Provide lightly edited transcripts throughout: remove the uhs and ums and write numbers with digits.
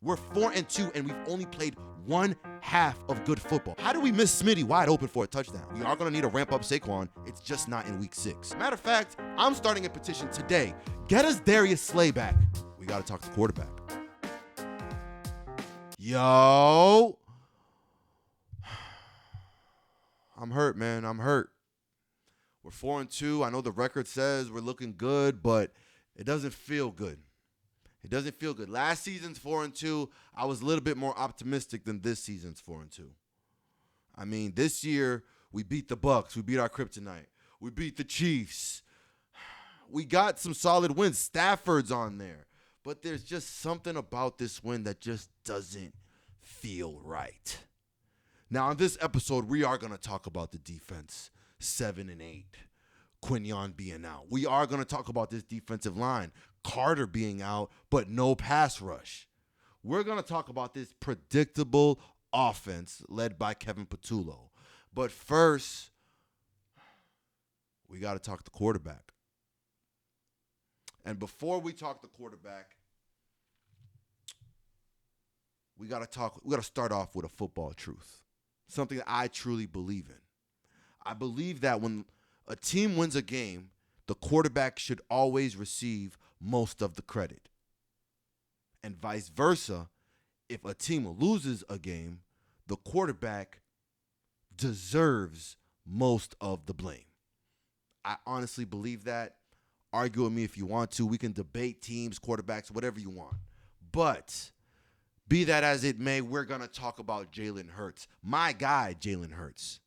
We're 4-2, and we've only played one half of good football. How do we miss Smitty wide open for a touchdown? We are going to need to ramp up Saquon. It's just not in week 6. Matter of fact, I'm starting a petition today. Get us Darius Slay back. We got to talk to the quarterback. Yo. I'm hurt, man. I'm hurt. We're 4-2. I know the record says we're looking good, but it doesn't feel good. It doesn't feel good. Last season's 4-2. I was a little bit more optimistic than this season's 4-2. I mean, this year we beat the Bucks. We beat our kryptonite. We beat the Chiefs. We got some solid wins. Stafford's on there. But there's just something about this win that just doesn't feel right. Now, on this episode, we are going to talk about the defense, 7-8, Quinyon being out. We are going to talk about this defensive line, Carter being out, but no pass rush. We're going to talk about this predictable offense led by Kevin Patullo. But first, we got to talk the quarterback. And before we talk the quarterback, we got to start off with a football truth. Something that I truly believe in. I believe that when a team wins a game, the quarterback should always receive most of the credit. And vice versa, if a team loses a game, the quarterback deserves most of the blame. I honestly believe that. Argue with me if you want to. We can debate teams, quarterbacks, whatever you want. But be that as it may, we're going to talk about Jalen Hurts. My guy, Jalen Hurts.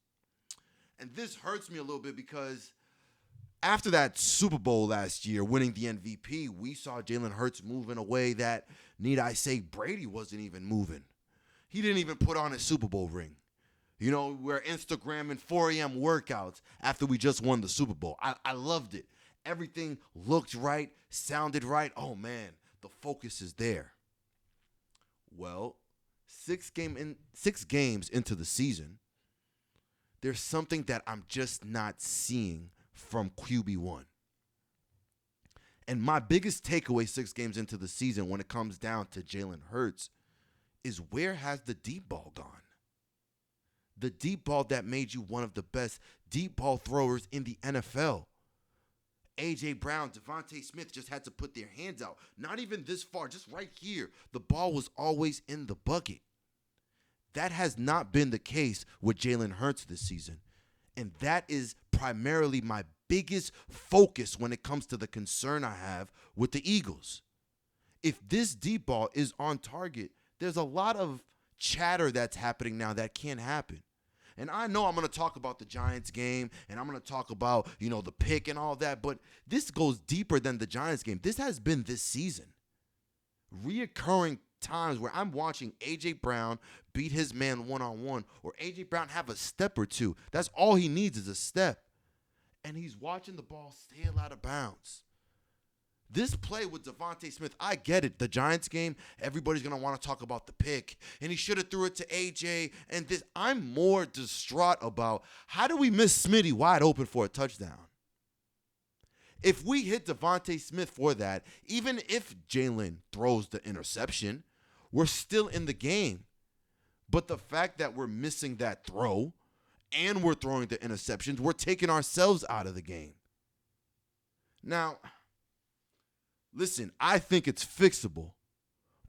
And this hurts me a little bit because after that Super Bowl last year, winning the MVP, we saw Jalen Hurts move in a way that, need I say, Brady wasn't even moving. He didn't even put on his Super Bowl ring. You know, we're Instagramming 4 a.m. workouts after we just won the Super Bowl. I loved it. Everything looked right, sounded right. Oh, man, the focus is there. Well, 6 games into the season, there's something that I'm just not seeing from QB1. And my biggest takeaway 6 games into the season when it comes down to Jalen Hurts is, where has the deep ball gone? The deep ball that made you one of the best deep ball throwers in the NFL. A.J. Brown, Devontae Smith just had to put their hands out. Not even this far, just right here. The ball was always in the bucket. That has not been the case with Jalen Hurts this season. And that is primarily my biggest focus when it comes to the concern I have with the Eagles. If this deep ball is on target, there's a lot of chatter that's happening now that can't happen. And I know I'm going to talk about the Giants game, and I'm going to talk about, the pick and all that, but this goes deeper than the Giants game. This has been this season. Reoccurring times where I'm watching A.J. Brown beat his man one-on-one, or A.J. Brown have a step or two. That's all he needs is a step. And he's watching the ball sail out of bounds. This play with Devontae Smith, I get it. The Giants game, everybody's going to want to talk about the pick. And he should have threw it to AJ. And this, I'm more distraught about, how do we miss Smitty wide open for a touchdown? If we hit Devontae Smith for that, even if Jalen throws the interception, we're still in the game. But the fact that we're missing that throw and we're throwing the interceptions, we're taking ourselves out of the game. Now, listen, I think it's fixable,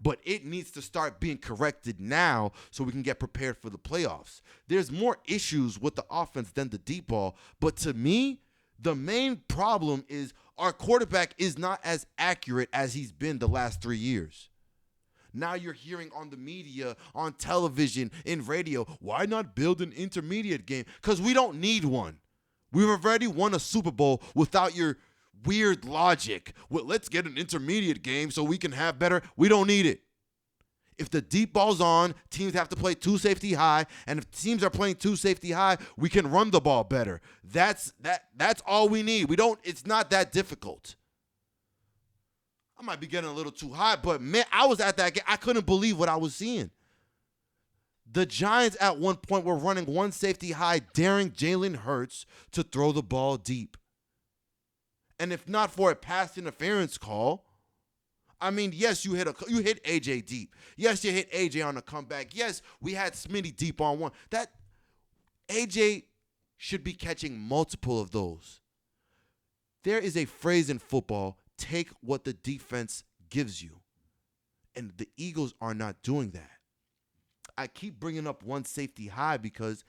but it needs to start being corrected now so we can get prepared for the playoffs. There's more issues with the offense than the deep ball, but to me, the main problem is our quarterback is not as accurate as he's been the last 3 years. Now you're hearing on the media, on television, in radio, why not build an intermediate game? Because we don't need one. We've already won a Super Bowl without your weird logic. Well, let's get an intermediate game so we can have better. We don't need it. If the deep ball's on, teams have to play 2 safety high, and if teams are playing 2 safety high, we can run the ball better. That's all we need. It's not that difficult. I might be getting a little too high, but man, I was at that game. I couldn't believe what I was seeing. The Giants at one point were running 1 safety high, daring Jalen Hurts to throw the ball deep. And if not for a pass interference call, I mean, yes, you hit AJ deep. Yes, you hit AJ on the comeback. Yes, we had Smitty deep on one. That AJ should be catching multiple of those. There is a phrase in football, take what the defense gives you. And the Eagles are not doing that. I keep bringing up one safety high because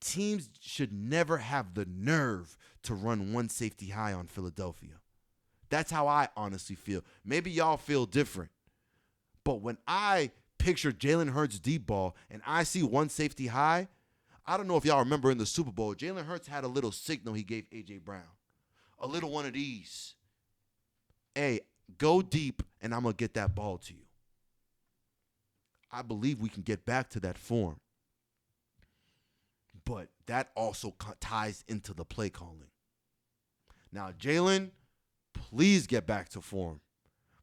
teams should never have the nerve to run one safety high on Philadelphia. That's how I honestly feel. Maybe y'all feel different. But when I picture Jalen Hurts deep ball and I see one safety high, I don't know if y'all remember in the Super Bowl, Jalen Hurts had a little signal he gave A.J. Brown. A little one of these. Hey, go deep and I'm going to get that ball to you. I believe we can get back to that form. But that also ties into the play calling. Now, Jalen, please get back to form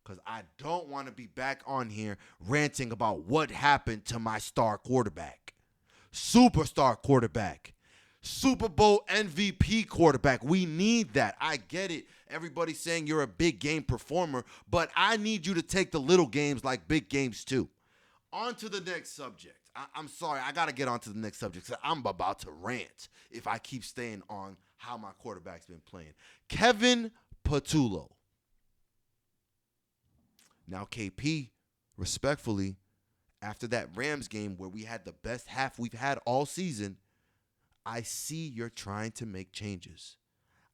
because I don't want to be back on here ranting about what happened to my star quarterback, superstar quarterback, Super Bowl MVP quarterback. We need that. I get it. Everybody's saying you're a big game performer, but I need you to take the little games like big games too. On to the next subject. I'm sorry, I got to get on to the next subject because I'm about to rant if I keep staying on how my quarterback's been playing. Kevin Patullo. Now, KP, respectfully, after that Rams game where we had the best half we've had all season, I see you're trying to make changes.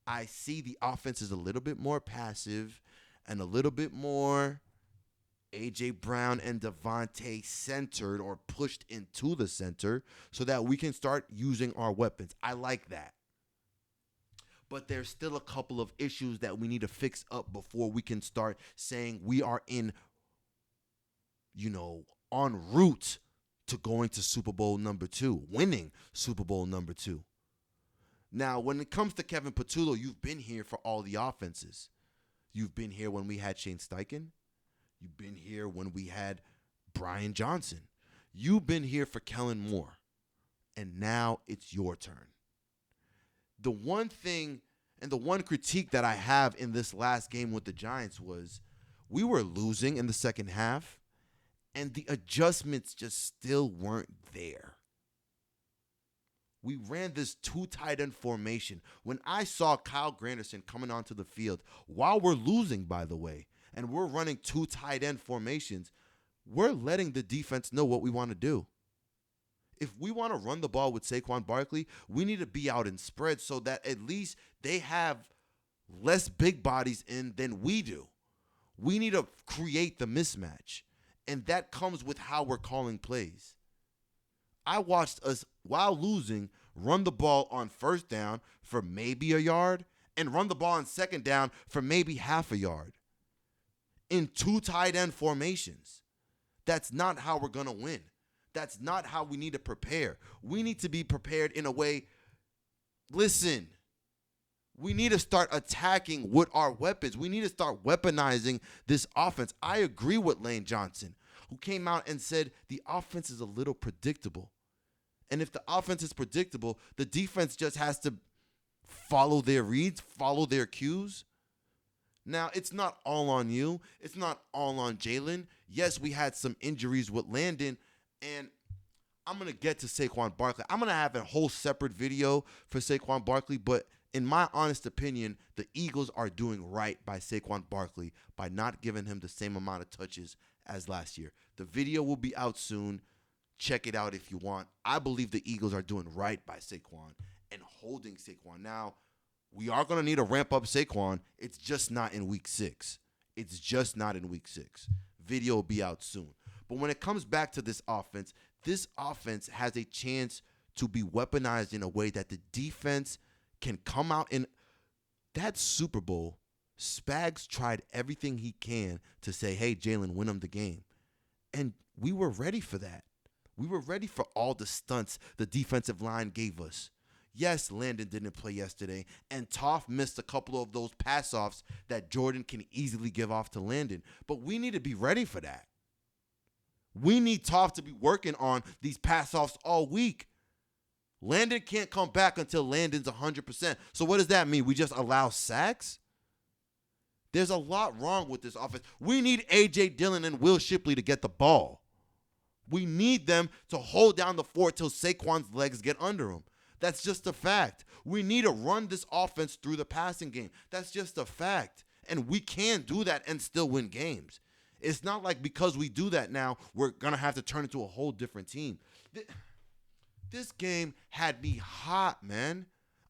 I see the offense is a little bit more passive and a little bit more A.J. Brown and Devontae centered or pushed into the center so that we can start using our weapons. I like that. But there's still a couple of issues that we need to fix up before we can start saying we are en route to going to Super Bowl number 2, winning Super Bowl number 2. Now, when it comes to Kevin Patullo, you've been here for all the offenses. You've been here when we had Shane Steichen. You've been here when we had Brian Johnson. You've been here for Kellen Moore. And now it's your turn. The one thing and the one critique that I have in this last game with the Giants was we were losing in the second half, and the adjustments just still weren't there. We ran this 2 tight end formation. When I saw Kyle Granderson coming onto the field, while we're losing, by the way, and we're running 2 tight end formations, we're letting the defense know what we want to do. If we want to run the ball with Saquon Barkley, we need to be out in spread so that at least they have less big bodies in than we do. We need to create the mismatch, and that comes with how we're calling plays. I watched us, while losing, run the ball on first down for maybe a yard and run the ball on second down for maybe half a yard in 2 tight end formations. That's not how we're going to win. That's not how we need to prepare. We need to be prepared in a way. Listen, we need to start attacking with our weapons. We need to start weaponizing this offense. I agree with Lane Johnson, who came out and said the offense is a little predictable. And if the offense is predictable, the defense just has to follow their reads, follow their cues. Now, it's not all on you. It's not all on Jalen. Yes, we had some injuries with Landon, and I'm going to get to Saquon Barkley. I'm going to have a whole separate video for Saquon Barkley, but in my honest opinion, the Eagles are doing right by Saquon Barkley by not giving him the same amount of touches as last year. The video will be out soon. Check it out if you want. I believe the Eagles are doing right by Saquon and holding Saquon. Now, we are going to need to ramp up Saquon. It's just not in week 6. It's just not in week 6. Video will be out soon. But when it comes back to this offense has a chance to be weaponized in a way that the defense can come out in. That Super Bowl, Spags tried everything he can to say, hey, Jalen, win him the game. And we were ready for that. We were ready for all the stunts the defensive line gave us. Yes, Landon didn't play yesterday, and Toph missed a couple of those pass-offs that Jordan can easily give off to Landon. But we need to be ready for that. We need Toph to be working on these pass-offs all week. Landon can't come back until Landon's 100%. So what does that mean? We just allow sacks? There's a lot wrong with this offense. We need A.J. Dillon and Will Shipley to get the ball. We need them to hold down the fort till Saquon's legs get under him. That's just a fact. We need to run this offense through the passing game. That's just a fact. And we can do that and still win games. It's not like because we do that now, we're going to have to turn into a whole different team. This game had me hot, man.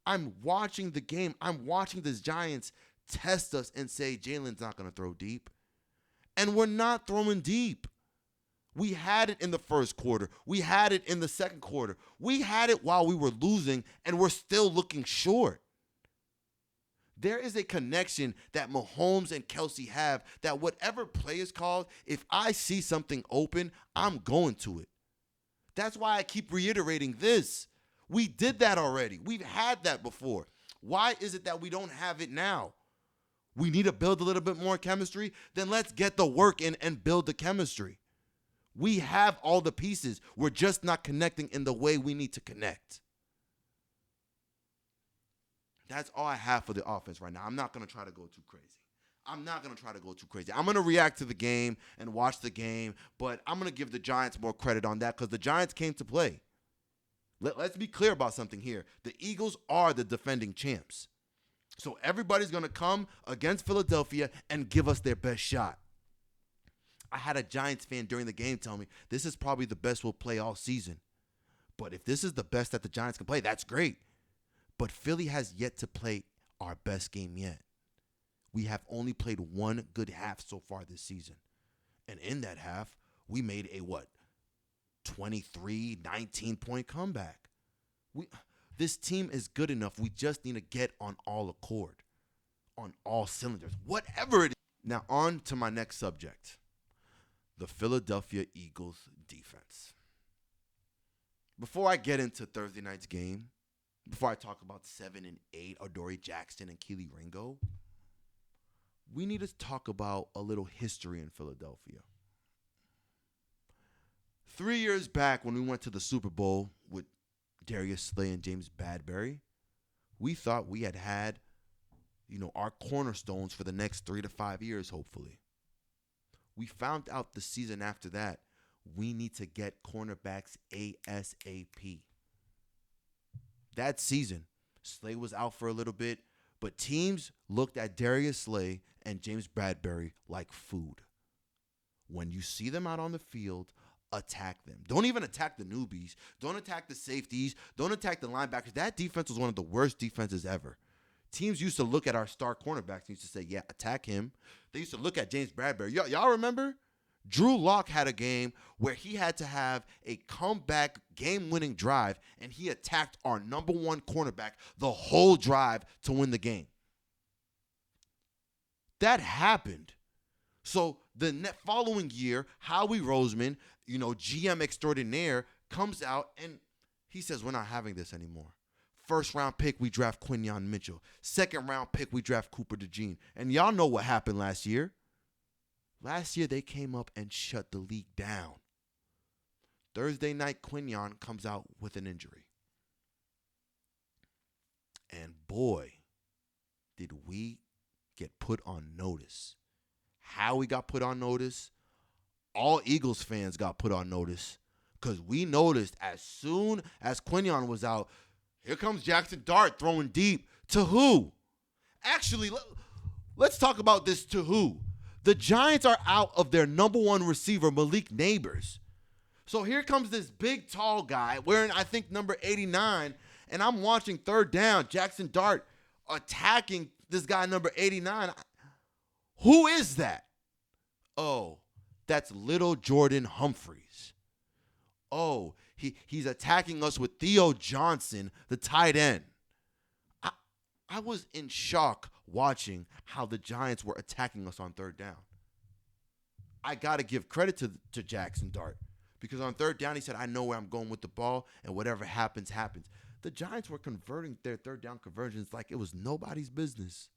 I'm watching the game. I'm watching the Giants test us and say Jalen's not going to throw deep. And we're not throwing deep. We had it in the first quarter. We had it in the second quarter. We had it while we were losing, and we're still looking short. There is a connection that Mahomes and Kelsey have that whatever play is called, if I see something open, I'm going to it. That's why I keep reiterating this. We did that already. We've had that before. Why is it that we don't have it now? We need to build a little bit more chemistry? Then let's get the work in and build the chemistry. We have all the pieces. We're just not connecting in the way we need to connect. That's all I have for the offense right now. I'm not going to try to go too crazy. I'm going to react to the game and watch the game, but I'm going to give the Giants more credit on that because the Giants came to play. Let's be clear about something here. The Eagles are the defending champs. So everybody's going to come against Philadelphia and give us their best shot. I had a Giants fan during the game tell me, this is probably the best we'll play all season. But if this is the best that the Giants can play, that's great. But Philly has yet to play our best game yet. We have only played one good half so far this season. And in that half, we made a 23, 19-point comeback. This team is good enough. We just need to get on all accord, on all cylinders, whatever it is. Now on to my next subject, the Philadelphia Eagles defense. Before I get into Thursday night's game, before I talk about 7 and 8, Adoree Jackson and Kelee Ringo, we need to talk about a little history in Philadelphia. 3 years back when we went to the Super Bowl with Darius Slay and James Bradberry, we thought we had our cornerstones for the next 3 to 5 years, hopefully. We found out the season after that, we need to get cornerbacks ASAP. That season, Slay was out for a little bit, but teams looked at Darius Slay and James Bradberry like food. When you see them out on the field, attack them. Don't even attack the newbies. Don't attack the safeties. Don't attack the linebackers. That defense was one of the worst defenses ever. Teams used to look at our star cornerbacks and used to say, yeah, attack him. They used to look at James Bradberry. Y'all remember? Drew Lock had a game where he had to have a comeback game-winning drive, and he attacked our number one cornerback the whole drive to win the game. That happened. So the following year, Howie Roseman, GM extraordinaire, comes out and he says, we're not having this anymore. First round pick, we draft Quinyon Mitchell. Second round pick, we draft Cooper DeJean. And y'all know what happened last year. Last year, they came up and shut the league down. Thursday night, Quinyon comes out with an injury. And boy, did we get put on notice. How we got put on notice? All Eagles fans got put on notice because we noticed as soon as Quinyon was out, here comes Jackson Dart throwing deep. To who? Actually, let's talk about this to who. The Giants are out of their number one receiver, Malik Neighbors. So here comes this big, tall guy wearing, I think, number 89, and I'm watching third down, Jackson Dart attacking this guy, number 89. Who is that? Oh, that's little Jordan Humphreys. Oh, he's attacking us with Theo Johnson, the tight end. I was in shock watching how the Giants were attacking us on third down. I got to give credit to Jackson Dart because on third down, he said, I know where I'm going with the ball, and whatever happens, happens. The Giants were converting their third down conversions like it was nobody's business.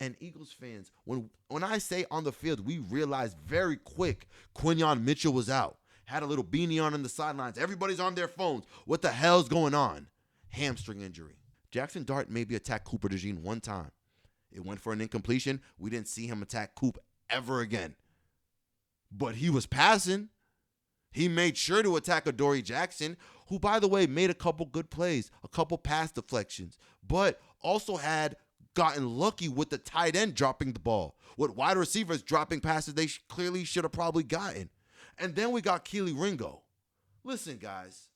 And Eagles fans, when I say on the field, we realized very quick Quinyon Mitchell was out. Had a little beanie on the sidelines. Everybody's on their phones. What the hell's going on? Hamstring injury. Jackson Dart maybe attacked Cooper DeJean one time. It went for an incompletion. We didn't see him attack Coop ever again. But he was passing. He made sure to attack Adoree Jackson, who, by the way, made a couple good plays, a couple pass deflections, but also had gotten lucky with the tight end dropping the ball, with wide receivers dropping passes they clearly should have probably gotten. And then we got Kelee Ringo. Listen, guys,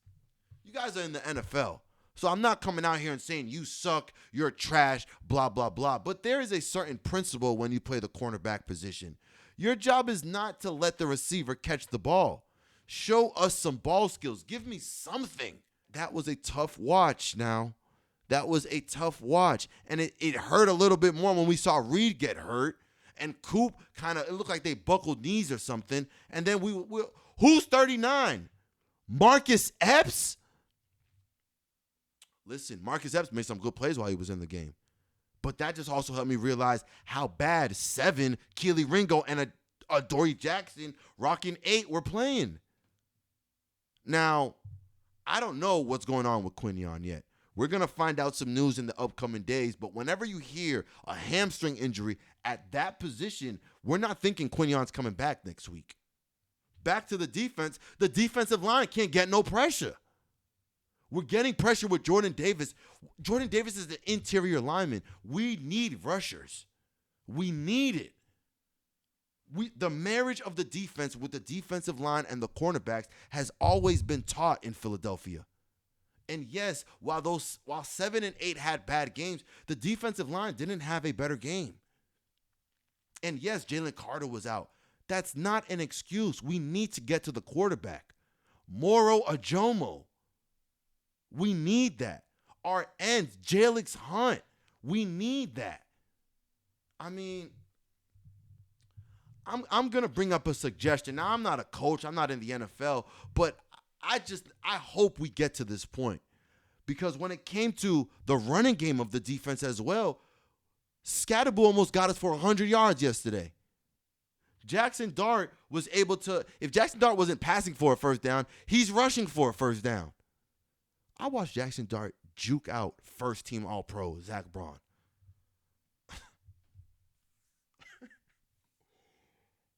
you guys are in the NFL, so I'm not coming out here and saying you suck, you're trash, blah, blah, blah. But there is a certain principle when you play the cornerback position. Your job is not to let the receiver catch the ball. Show us some ball skills. Give me something. That was a tough watch now. That was a tough watch. And it hurt a little bit more when we saw Reed get hurt. And Coop it looked like they buckled knees or something. And then who's 39? Marcus Epps? Listen, Marcus Epps made some good plays while he was in the game. But that just also helped me realize how bad 7, Kelee Ringo, and Adoree Jackson rocking 8 were playing. Now, I don't know what's going on with Quinyon yet. We're going to find out some news in the upcoming days, but whenever you hear a hamstring injury at that position, we're not thinking Quinyon's coming back next week. Back to the defense. The defensive line can't get no pressure. We're getting pressure with Jordan Davis. Jordan Davis is the interior lineman. We need rushers. We need it. The marriage of the defense with the defensive line and the cornerbacks has always been taught in Philadelphia. And yes, while 7 and 8 had bad games, the defensive line didn't have a better game. And yes, Jalen Carter was out. That's not an excuse. We need to get to the quarterback. Moro Ajomo. We need that. Our ends, Jalix Hunt. We need that. I mean, I'm going to bring up a suggestion. Now, I'm not a coach. I'm not in the NFL. But I hope we get to this point. Because when it came to the running game of the defense as well, Scatterboo almost got us for 100 yards yesterday. Jackson Dart was able to, if Jackson Dart wasn't passing for a first down, he's rushing for a first down. I watched Jackson Dart juke out first-team All-Pro Zach Braun.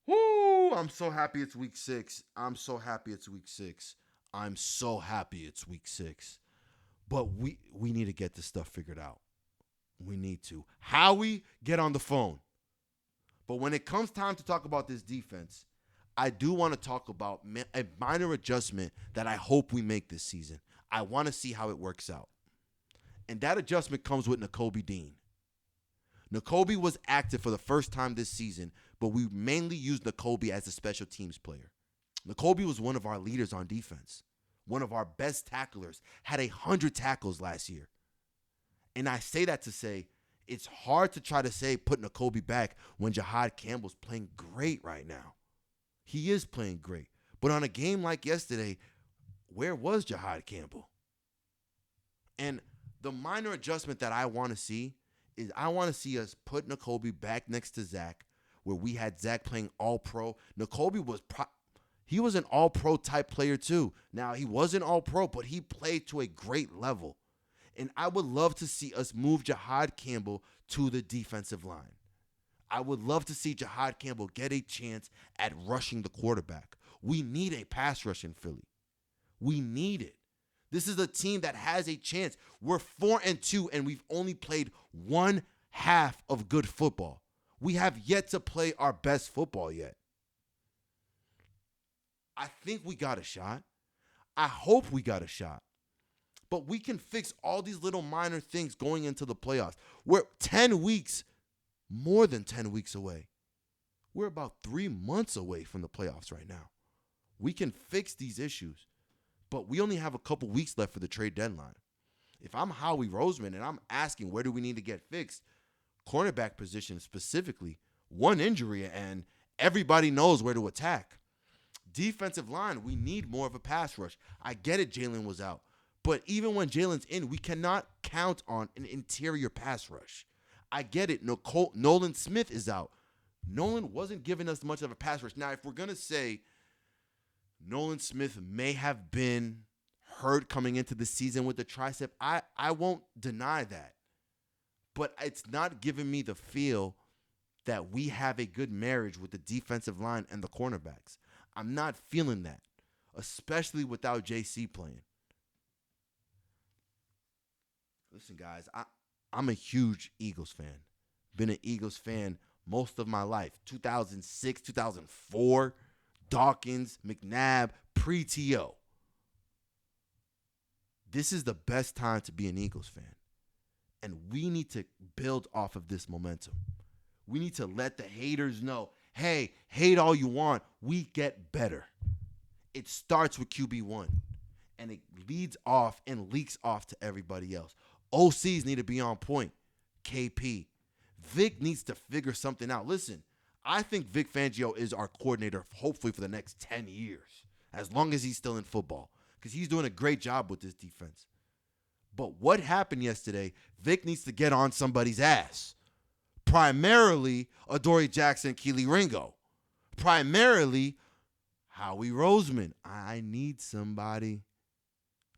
Woo! I'm so happy it's week 6. I'm so happy it's week 6. But we need to get this stuff figured out. We need to. Howie, get on the phone. But when it comes time to talk about this defense, I do want to talk about a minor adjustment that I hope we make this season. I want to see how it works out. And that adjustment comes with Nakobe Dean. Nakobe was active for the first time this season, but we mainly used Nakobe as a special teams player. Nakobe was one of our leaders on defense, one of our best tacklers, had 100 tackles last year. And I say that to say it's hard to try to say put Nakobe back when Jihaad Campbell's playing great right now. He is playing great. But on a game like yesterday, where was Jihaad Campbell? And the minor adjustment that I want to see is I want to see us put Nakobe back next to Zach, where we had Zach playing all-pro. Nakobe he was an all-pro type player too. Now, he wasn't all-pro, but he played to a great level. And I would love to see us move Jihaad Campbell to the defensive line. I would love to see Jihaad Campbell get a chance at rushing the quarterback. We need a pass rush in Philly. We need it. This is a team that has a chance. We're 4-2, and we've only played one half of good football. We have yet to play our best football yet. I think we got a shot. I hope we got a shot. But we can fix all these little minor things going into the playoffs. We're 10 weeks, more than 10 weeks away. We're about 3 months away from the playoffs right now. We can fix these issues. But we only have a couple weeks left for the trade deadline. If I'm Howie Roseman and I'm asking where do we need to get fixed, cornerback position specifically, one injury and everybody knows where to attack. Defensive line, we need more of a pass rush. I get it, Jalen was out. But even when Jalen's in, we cannot count on an interior pass rush. I get it. Nolan Smith is out. Nolan wasn't giving us much of a pass rush. Now, if we're going to say Nolan Smith may have been hurt coming into the season with the tricep, I won't deny that. but it's not giving me the feel that we have a good marriage with the defensive line and the cornerbacks. I'm not feeling that, especially without JC playing. Listen, guys, I'm a huge Eagles fan. Been an Eagles fan most of my life. 2006, 2004, Dawkins, McNabb, pre-TO. This is the best time to be an Eagles fan. And we need to build off of this momentum. We need to let the haters know, hey, hate all you want. We get better. It starts with QB1. And it leads off and leaks off to everybody else. OCs need to be on point. KP. Vic needs to figure something out. Listen, I think Vic Fangio is our coordinator, hopefully for the next 10 years, as long as he's still in football, because he's doing a great job with this defense. But what happened yesterday, Vic needs to get on somebody's ass. Primarily, Adoree Jackson, Keely Ringo. Primarily, Howie Roseman. I need somebody.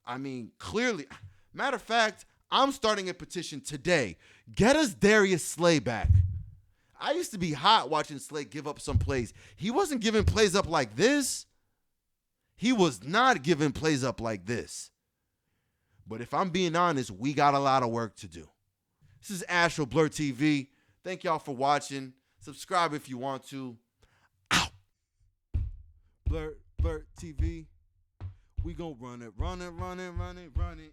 I mean, clearly, matter of fact, I'm starting a petition today. Get us Darius Slay back. I used to be hot watching Slay give up some plays. He wasn't giving plays up like this. He was not giving plays up like this. But if I'm being honest, we got a lot of work to do. This is Ash for Blirt TV. Thank y'all for watching. Subscribe if you want to. Ow! Blirt TV. We gon' run it, run it, run it, run it, run it.